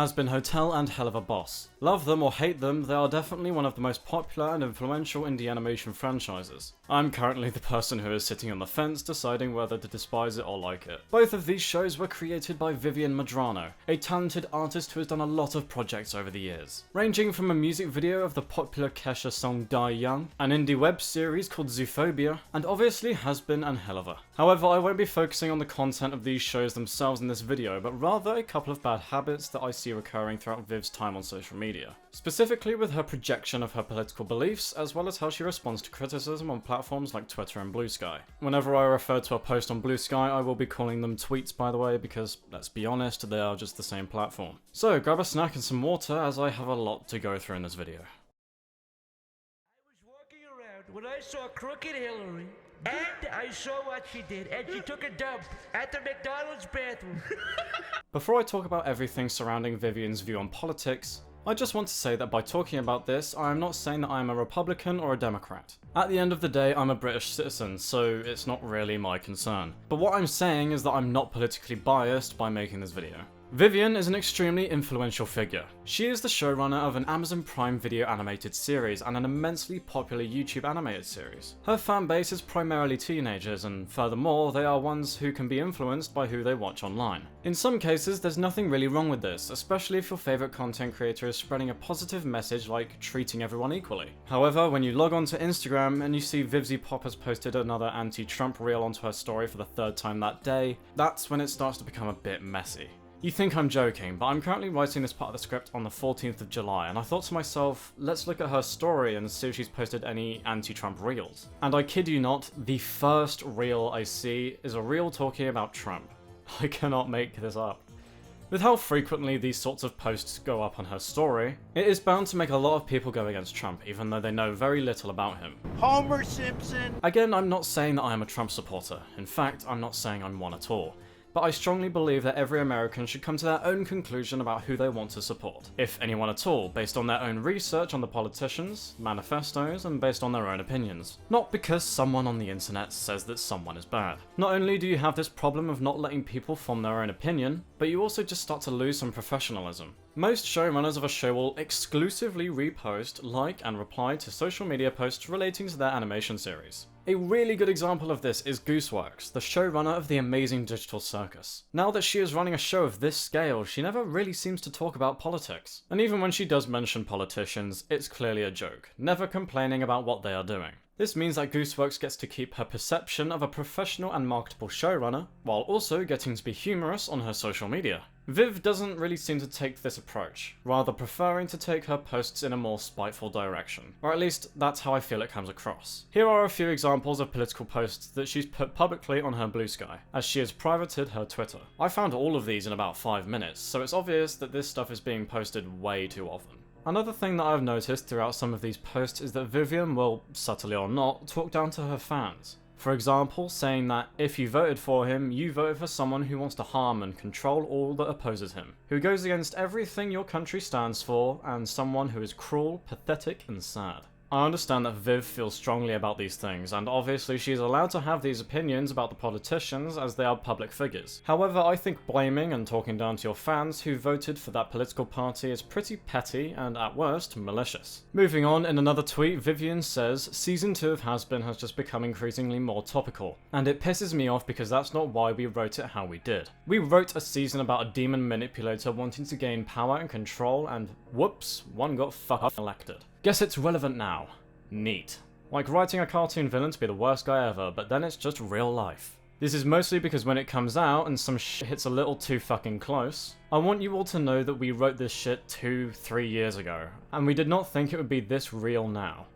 Has been Hotel and hell of a boss. Love them or hate them, they are definitely one of the most popular and influential indie animation franchises. I'm currently the person who is sitting on the fence deciding whether to despise it or like it. Both of these shows were created by Vivian Medrano, a talented artist who has done a lot of projects over the years, ranging from a music video of the popular Kesha song Die Young, an indie web series called Zoophobia, and obviously Has Been and Helliver. However, I won't be focusing on the content of these shows themselves in this video, but rather a couple of bad habits that I see recurring throughout Viv's time on social media. Specifically with her projection of her political beliefs, as well as how she responds to criticism on platforms like Twitter and Blue Sky. Whenever I refer to a post on Blue Sky, I will be calling them tweets, by the way, because let's be honest, they are just the same platform. So grab a snack and some water, as I have a lot to go through in this video. I was walking around when I saw Crooked Hillary, and I saw what she did, and she took a dump at the McDonald's bathroom. Before I talk about everything surrounding Vivian's view on politics, I just want to say that by talking about this, I am not saying that I am a Republican or a Democrat. At the end of the day, I'm a British citizen, so it's not really my concern. But what I'm saying is that I'm not politically biased by making this video. Vivian is an extremely influential figure. She is the showrunner of an Amazon Prime Video animated series and an immensely popular YouTube animated series. Her fan base is primarily teenagers, and furthermore, they are ones who can be influenced by who they watch online. In some cases, there's nothing really wrong with this, especially if your favourite content creator is spreading a positive message like treating everyone equally. However, when you log on to Instagram and you see Vivziepop has posted another anti-Trump reel onto her story for the third time that day, that's when it starts to become a bit messy. You think I'm joking, but I'm currently writing this part of the script on the 14th of July, and I thought to myself, let's look at her story and see if she's posted any anti-Trump reels. And I kid you not, the first reel I see is a reel talking about Trump. I cannot make this up. With how frequently these sorts of posts go up on her story, it is bound to make a lot of people go against Trump, even though they know very little about him. Homer Simpson! Again, I'm not saying that I am a Trump supporter. In fact, I'm not saying I'm one at all. But I strongly believe that every American should come to their own conclusion about who they want to support, if anyone at all, based on their own research on the politicians, manifestos, and based on their own opinions. Not because someone on the internet says that someone is bad. Not only do you have this problem of not letting people form their own opinion, but you also just start to lose some professionalism. Most showrunners of a show will exclusively repost, like, and reply to social media posts relating to their animation series. A really good example of this is Gooseworks, the showrunner of The Amazing Digital Circus. Now that she is running a show of this scale, she never really seems to talk about politics. And even when she does mention politicians, it's clearly a joke, never complaining about what they are doing. This means that Gooseworks gets to keep her perception of a professional and marketable showrunner, while also getting to be humorous on her social media. Viv doesn't really seem to take this approach, rather preferring to take her posts in a more spiteful direction. Or at least, that's how I feel it comes across. Here are a few examples of political posts that she's put publicly on her Blue Sky, as she has privated her Twitter. I found all of these in about 5 minutes, so it's obvious that this stuff is being posted way too often. Another thing that I've noticed throughout some of these posts is that Vivian will, subtly or not, talk down to her fans. For example, saying that if you voted for him, you voted for someone who wants to harm and control all that opposes him, who goes against everything your country stands for, and someone who is cruel, pathetic, and sad. I understand that Viv feels strongly about these things, and obviously she is allowed to have these opinions about the politicians as they are public figures. However, I think blaming and talking down to your fans who voted for that political party is pretty petty and, at worst, malicious. Moving on, in another tweet, Vivian says, Season 2 of Has Been has just become increasingly more topical, and it pisses me off because that's not why we wrote it how we did. We wrote a season about a demon manipulator wanting to gain power and control, and whoops, one got fucking elected. Guess it's relevant now. Neat. Like writing a cartoon villain to be the worst guy ever, but then it's just real life. This is mostly because when it comes out and some shit hits a little too fucking close, I want you all to know that we wrote this shit 2-3 years ago, and we did not think it would be this real now.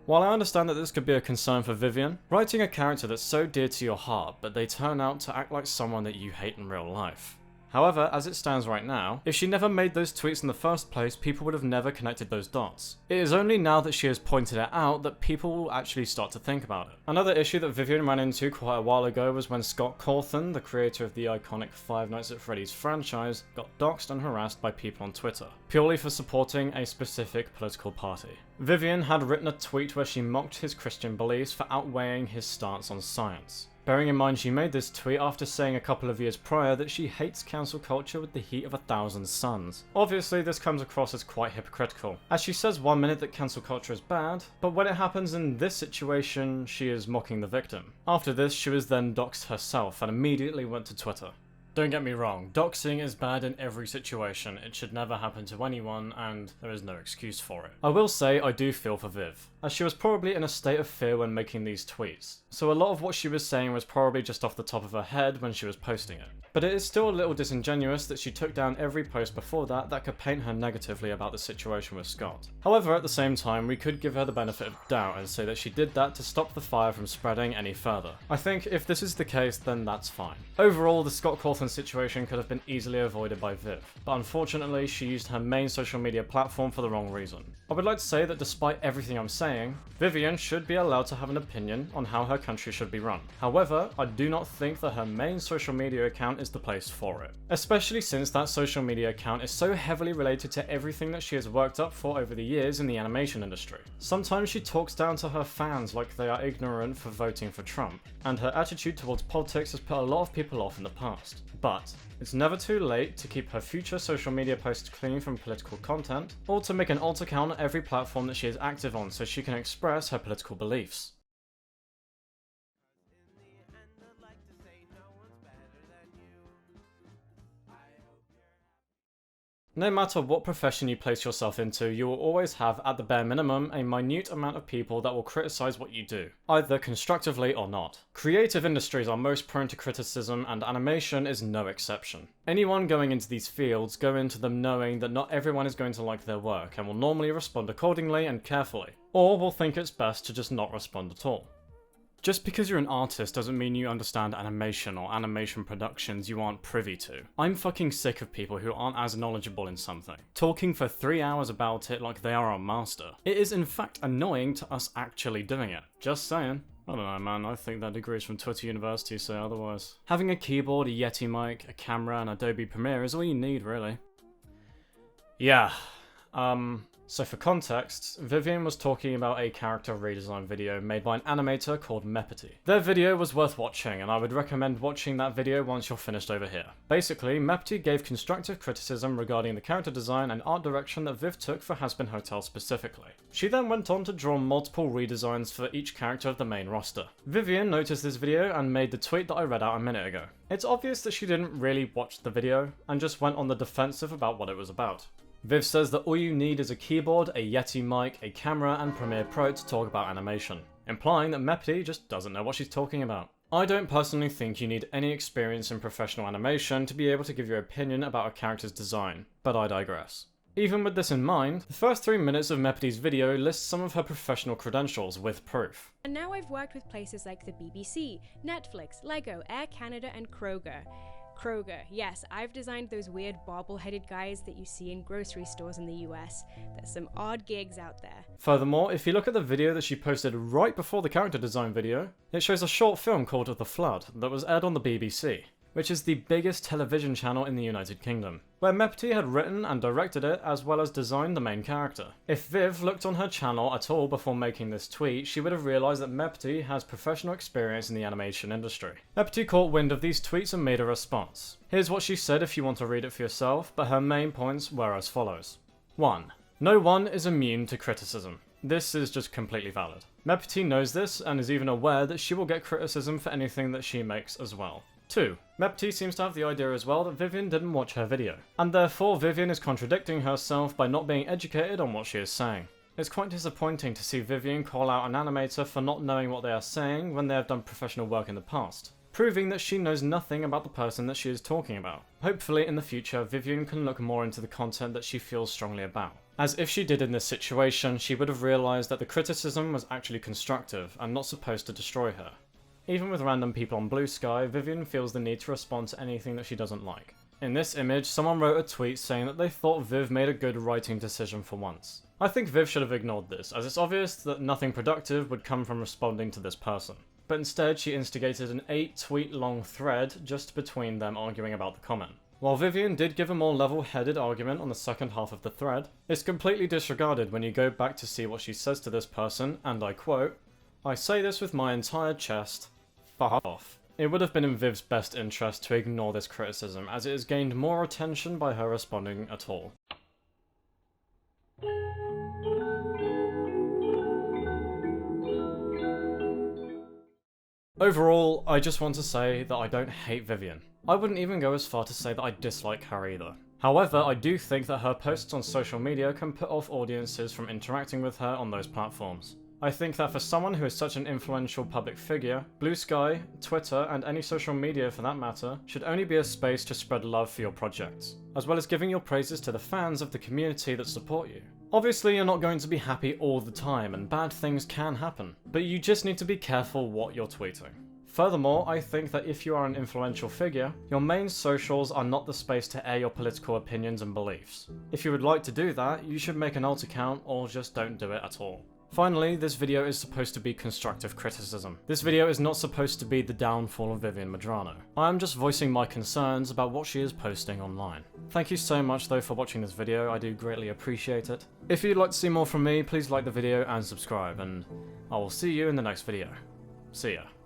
While I understand that this could be a concern for Vivian, writing a character that's so dear to your heart, but they turn out to act like someone that you hate in real life. However, as it stands right now, if she never made those tweets in the first place, people would have never connected those dots. It is only now that she has pointed it out that people will actually start to think about it. Another issue that Vivian ran into quite a while ago was when Scott Cawthon, the creator of the iconic Five Nights at Freddy's franchise, got doxxed and harassed by people on Twitter, purely for supporting a specific political party. Vivian had written a tweet where she mocked his Christian beliefs for outweighing his stance on science. Bearing in mind she made this tweet after saying a couple of years prior that she hates cancel culture with the heat of 1,000 suns. Obviously this comes across as quite hypocritical, as she says one minute that cancel culture is bad, but when it happens in this situation, she is mocking the victim. After this, she was then doxxed herself and immediately went to Twitter. Don't get me wrong, doxing is bad in every situation, it should never happen to anyone, and there is no excuse for it. I will say I do feel for Viv, as she was probably in a state of fear when making these tweets, so a lot of what she was saying was probably just off the top of her head when she was posting it. But it is still a little disingenuous that she took down every post before that could paint her negatively about the situation with Scott. However, at the same time, we could give her the benefit of doubt and say that she did that to stop the fire from spreading any further. I think if this is the case, then that's fine. Overall, the Scott Cawthon situation could have been easily avoided by Viv, but unfortunately she used her main social media platform for the wrong reason. I would like to say that despite everything I'm saying, Vivian should be allowed to have an opinion on how her country should be run. However, I do not think that her main social media account is the place for it. Especially since that social media account is so heavily related to everything that she has worked up for over the years in the animation industry. Sometimes she talks down to her fans like they are ignorant for voting for Trump, and her attitude towards politics has put a lot of people off in the past. But it's never too late to keep her future social media posts clean from political content, or to make an alt account on every platform that she is active on so she can express her political beliefs. No matter what profession you place yourself into, you will always have, at the bare minimum, a minute amount of people that will criticize what you do, either constructively or not. Creative industries are most prone to criticism, and animation is no exception. Anyone going into these fields go into them knowing that not everyone is going to like their work, and will normally respond accordingly and carefully, or will think it's best to just not respond at all. Just because you're an artist doesn't mean you understand animation or animation productions you aren't privy to. I'm fucking sick of people who aren't as knowledgeable in something, talking for 3 hours about it like they are a master. It is in fact annoying to us actually doing it. Just saying. I don't know, man, I think that degrees from Twitter University say otherwise. Having a keyboard, a Yeti mic, a camera, and Adobe Premiere is all you need, really. Yeah, so for context, Vivian was talking about a character redesign video made by an animator called Mepity. Their video was worth watching, and I would recommend watching that video once you're finished over here. Basically, Mepity gave constructive criticism regarding the character design and art direction that Viv took for Hazbin Hotel specifically. She then went on to draw multiple redesigns for each character of the main roster. Vivian noticed this video and made the tweet that I read out a minute ago. It's obvious that she didn't really watch the video, and just went on the defensive about what it was about. Viv says that all you need is a keyboard, a Yeti mic, a camera, and Premiere Pro to talk about animation, implying that Mepity just doesn't know what she's talking about. I don't personally think you need any experience in professional animation to be able to give your opinion about a character's design, but I digress. Even with this in mind, the first 3 minutes of Mepity's video lists some of her professional credentials with proof. And now I've worked with places like the BBC, Netflix, Lego, Air Canada, and Kroger. Kroger, yes, I've designed those weird bobble-headed guys that you see in grocery stores in the US. There's some odd gigs out there. Furthermore, if you look at the video that she posted right before the character design video, it shows a short film called The Flood that was aired on the BBC, which is the biggest television channel in the United Kingdom, where Mepity had written and directed it as well as designed the main character. If Viv looked on her channel at all before making this tweet, she would have realised that Mepity has professional experience in the animation industry. Mepity caught wind of these tweets and made a response. Here's what she said if you want to read it for yourself, but her main points were as follows. 1. No one is immune to criticism. This is just completely valid. Mepity knows this and is even aware that she will get criticism for anything that she makes as well. 2. Mepity seems to have the idea as well that Vivian didn't watch her video, and therefore Vivian is contradicting herself by not being educated on what she is saying. It's quite disappointing to see Vivian call out an animator for not knowing what they are saying when they have done professional work in the past, proving that she knows nothing about the person that she is talking about. Hopefully in the future, Vivian can look more into the content that she feels strongly about. As if she did in this situation, she would have realised that the criticism was actually constructive and not supposed to destroy her. Even with random people on Blue Sky, Vivian feels the need to respond to anything that she doesn't like. In this image, someone wrote a tweet saying that they thought Viv made a good writing decision for once. I think Viv should have ignored this, as it's obvious that nothing productive would come from responding to this person. But instead, she instigated an 8-tweet long thread just between them arguing about the comment. While Vivian did give a more level-headed argument on the second half of the thread, it's completely disregarded when you go back to see what she says to this person, and I quote, "I say this with my entire chest, fuck off. It would have been in Viv's best interest to ignore this criticism, as it has gained more attention by her responding at all. Overall, I just want to say that I don't hate Vivian. I wouldn't even go as far to say that I dislike her either. However, I do think that her posts on social media can put off audiences from interacting with her on those platforms. I think that for someone who is such an influential public figure, Blue Sky, Twitter, and any social media for that matter, should only be a space to spread love for your projects, as well as giving your praises to the fans of the community that support you. Obviously, you're not going to be happy all the time, and bad things can happen, but you just need to be careful what you're tweeting. Furthermore, I think that if you are an influential figure, your main socials are not the space to air your political opinions and beliefs. If you would like to do that, you should make an alt account or just don't do it at all. Finally, this video is supposed to be constructive criticism. This video is not supposed to be the downfall of Vivian Medrano. I am just voicing my concerns about what she is posting online. Thank you so much though for watching this video, I do greatly appreciate it. If you'd like to see more from me, please like the video and subscribe, and I will see you in the next video. See ya.